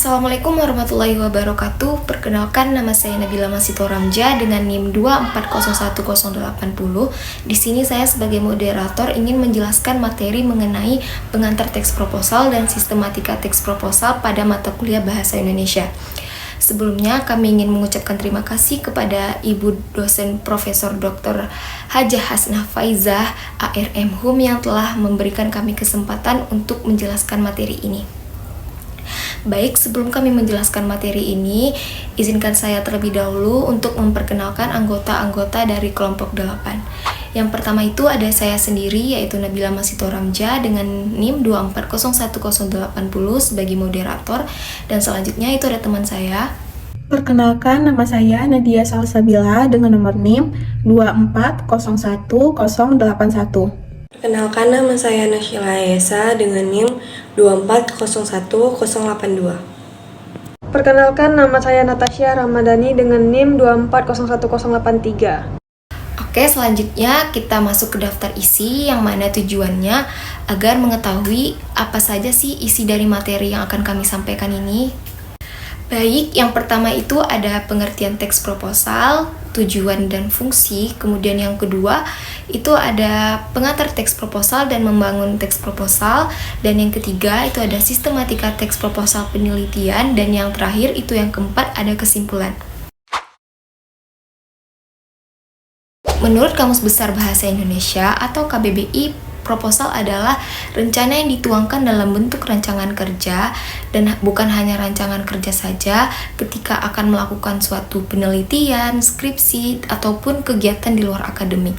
Assalamualaikum warahmatullahi wabarakatuh. Perkenalkan, nama saya Nabila Masitoramja dengan NIM 2401080. Di sini saya sebagai moderator ingin menjelaskan materi mengenai pengantar teks proposal dan sistematika teks proposal pada mata kuliah Bahasa Indonesia. Sebelumnya kami ingin mengucapkan terima kasih kepada Ibu dosen Profesor Dr. Hajah Hasnah Faizah ARM HUM yang telah memberikan kami kesempatan untuk menjelaskan materi ini. Baik, sebelum kami menjelaskan materi ini, izinkan saya terlebih dahulu untuk memperkenalkan anggota-anggota dari kelompok 8. Yang pertama itu ada saya sendiri, yaitu Nabila Masitoramja dengan NIM 2401080 sebagai moderator, dan selanjutnya itu ada teman saya. Perkenalkan, nama saya Nadia Salsabila dengan nomor NIM 2401081. Perkenalkan, nama saya Nasyila Ayesa dengan NIM 2401082. Perkenalkan, nama saya Natasha Ramadhani dengan NIM 2401083. Oke, selanjutnya kita masuk ke daftar isi yang mana tujuannya agar mengetahui apa saja sih isi dari materi yang akan kami sampaikan ini. Baik, yang pertama itu ada pengertian teks proposal, tujuan dan fungsi. Kemudian yang kedua itu ada pengantar teks proposal dan membangun teks proposal. Dan yang ketiga itu ada sistematika teks proposal penelitian. Dan yang terakhir itu yang keempat ada kesimpulan. Menurut Kamus Besar Bahasa Indonesia atau KBBI, proposal adalah rencana yang dituangkan dalam bentuk rancangan kerja, dan bukan hanya rancangan kerja saja ketika akan melakukan suatu penelitian, skripsi, ataupun kegiatan di luar akademik.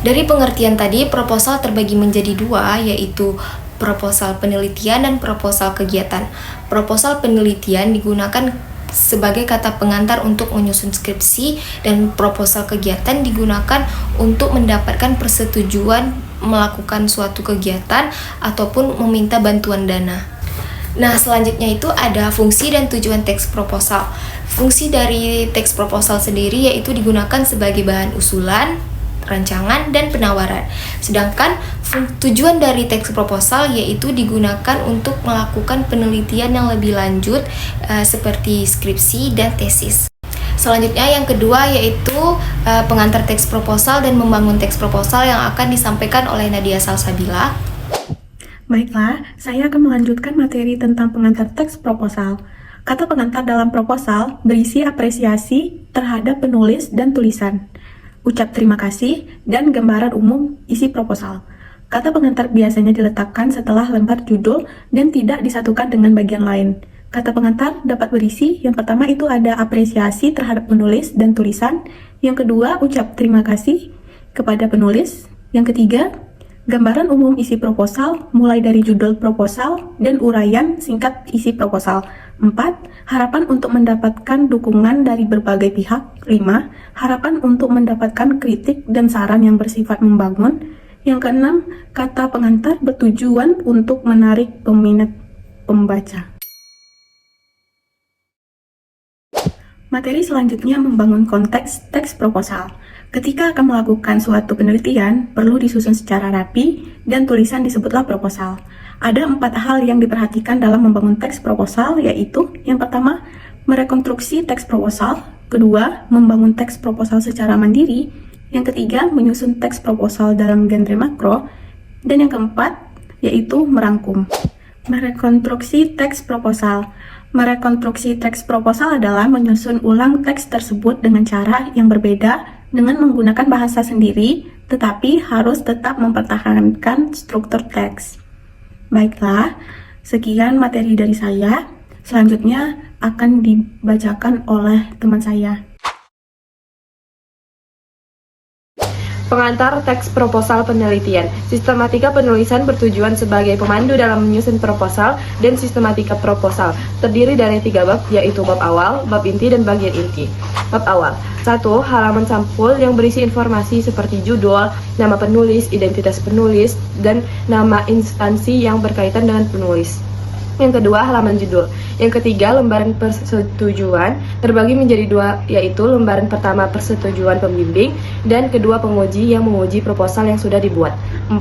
Dari pengertian tadi, proposal terbagi menjadi dua, yaitu proposal penelitian dan proposal kegiatan. Proposal penelitian digunakan sebagai kata pengantar untuk menyusun skripsi, dan proposal kegiatan digunakan untuk mendapatkan persetujuan melakukan suatu kegiatan ataupun meminta bantuan dana. Nah, selanjutnya itu ada fungsi dan tujuan teks proposal. Fungsi dari teks proposal sendiri yaitu digunakan sebagai bahan usulan, rancangan, dan penawaran. Sedangkan tujuan dari teks proposal yaitu digunakan untuk melakukan penelitian yang lebih lanjut seperti skripsi dan tesis. Selanjutnya yang kedua yaitu pengantar teks proposal dan membangun teks proposal yang akan disampaikan oleh Nadia Salsabila. Baiklah, saya akan melanjutkan materi tentang pengantar teks proposal. Kata pengantar dalam proposal berisi apresiasi terhadap penulis dan tulisan, ucap terima kasih, dan gambaran umum isi proposal. Kata pengantar biasanya diletakkan setelah lembar judul dan tidak disatukan dengan bagian lain. Kata pengantar dapat berisi, yang pertama itu ada apresiasi terhadap penulis dan tulisan, yang kedua ucap terima kasih kepada penulis, yang ketiga gambaran umum isi proposal mulai dari judul proposal dan uraian singkat isi proposal. 4. Harapan untuk mendapatkan dukungan dari berbagai pihak. 5. Harapan untuk mendapatkan kritik dan saran yang bersifat membangun. Yang keenam, kata pengantar bertujuan untuk menarik peminat pembaca. Materi selanjutnya membangun konteks teks proposal. Ketika akan melakukan suatu penelitian, perlu disusun secara rapi dan tulisan disebutlah proposal. Ada 4 hal yang diperhatikan dalam membangun teks proposal, yaitu yang pertama, merekonstruksi teks proposal, kedua, membangun teks proposal secara mandiri, yang ketiga, menyusun teks proposal dalam genre makro, dan yang keempat, yaitu merangkum. Merekonstruksi teks proposal. Merekonstruksi teks proposal adalah menyusun ulang teks tersebut dengan cara yang berbeda dengan menggunakan bahasa sendiri, tetapi harus tetap mempertahankan struktur teks. Baiklah, sekian materi dari saya. Selanjutnya akan dibacakan oleh teman saya. Pengantar teks proposal penelitian. Sistematika penulisan bertujuan sebagai pemandu dalam menyusun proposal dan sistematika proposal. Terdiri dari 3 bab, yaitu bab awal, bab inti, dan bagian inti. Bab awal. 1. Halaman sampul yang berisi informasi seperti judul, nama penulis, identitas penulis, dan nama instansi yang berkaitan dengan penulis. Yang kedua, halaman judul. Yang ketiga, lembaran persetujuan terbagi menjadi dua, yaitu lembaran pertama persetujuan pembimbing dan kedua penguji yang menguji proposal yang sudah dibuat. 4.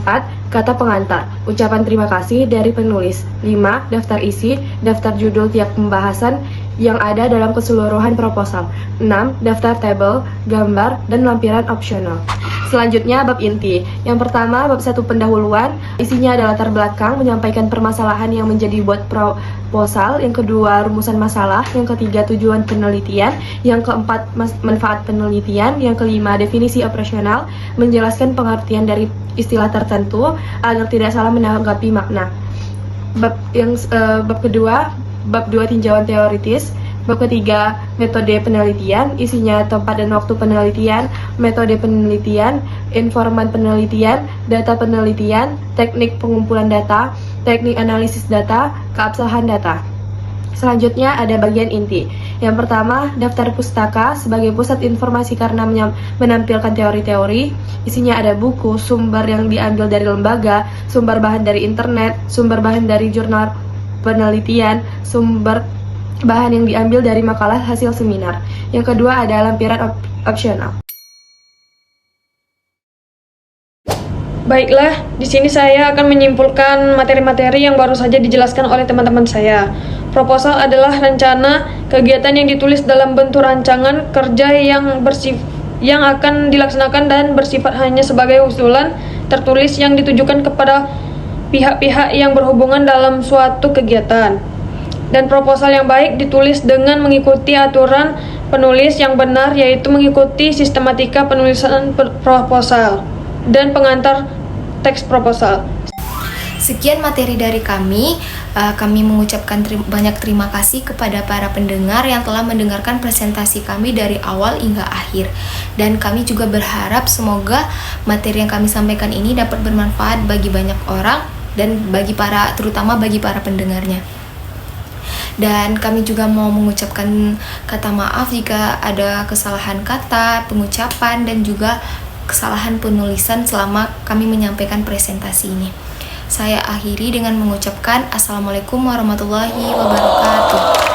Kata pengantar, ucapan terima kasih dari penulis. 5. Daftar isi, daftar judul tiap pembahasan yang ada dalam keseluruhan proposal. 6. Daftar tabel, gambar, dan lampiran opsional. Selanjutnya, bab inti. Yang pertama, bab 1 pendahuluan. Isinya adalah latar belakang, menyampaikan permasalahan yang menjadi buat proposal. Yang kedua, rumusan masalah. Yang ketiga, tujuan penelitian. Yang keempat, manfaat penelitian. Yang kelima, definisi operasional, menjelaskan pengertian dari istilah tertentu agar tidak salah menanggapi makna. Bab kedua, bab 2 tinjauan teoritis. Bab ketiga, metode penelitian, isinya tempat dan waktu penelitian, metode penelitian, informan penelitian, data penelitian, teknik pengumpulan data, teknik analisis data, keabsahan data. Selanjutnya ada bagian inti. Yang pertama, daftar pustaka sebagai pusat informasi karena menampilkan teori-teori. Isinya ada buku, sumber yang diambil dari lembaga, sumber bahan dari internet, sumber bahan dari jurnal penelitian, sumber bahan yang diambil dari makalah hasil seminar. Yang kedua ada lampiran opsional. Baiklah, di sini saya akan menyimpulkan materi-materi yang baru saja dijelaskan oleh teman-teman saya. Proposal adalah rencana kegiatan yang ditulis dalam bentuk rancangan kerja yang akan dilaksanakan dan bersifat hanya sebagai usulan tertulis yang ditujukan kepada pihak-pihak yang berhubungan dalam suatu kegiatan. Dan proposal yang baik ditulis dengan mengikuti aturan penulis yang benar, yaitu mengikuti sistematika penulisan proposal dan pengantar teks proposal. Sekian materi dari kami. Kami mengucapkan banyak terima kasih kepada para pendengar yang telah mendengarkan presentasi kami dari awal hingga akhir. Dan kami juga berharap semoga materi yang kami sampaikan ini dapat bermanfaat bagi banyak orang dan terutama bagi para pendengarnya. Dan kami juga mau mengucapkan kata maaf jika ada kesalahan kata, pengucapan, dan juga kesalahan penulisan selama kami menyampaikan presentasi ini. Saya akhiri dengan mengucapkan Assalamualaikum warahmatullahi wabarakatuh.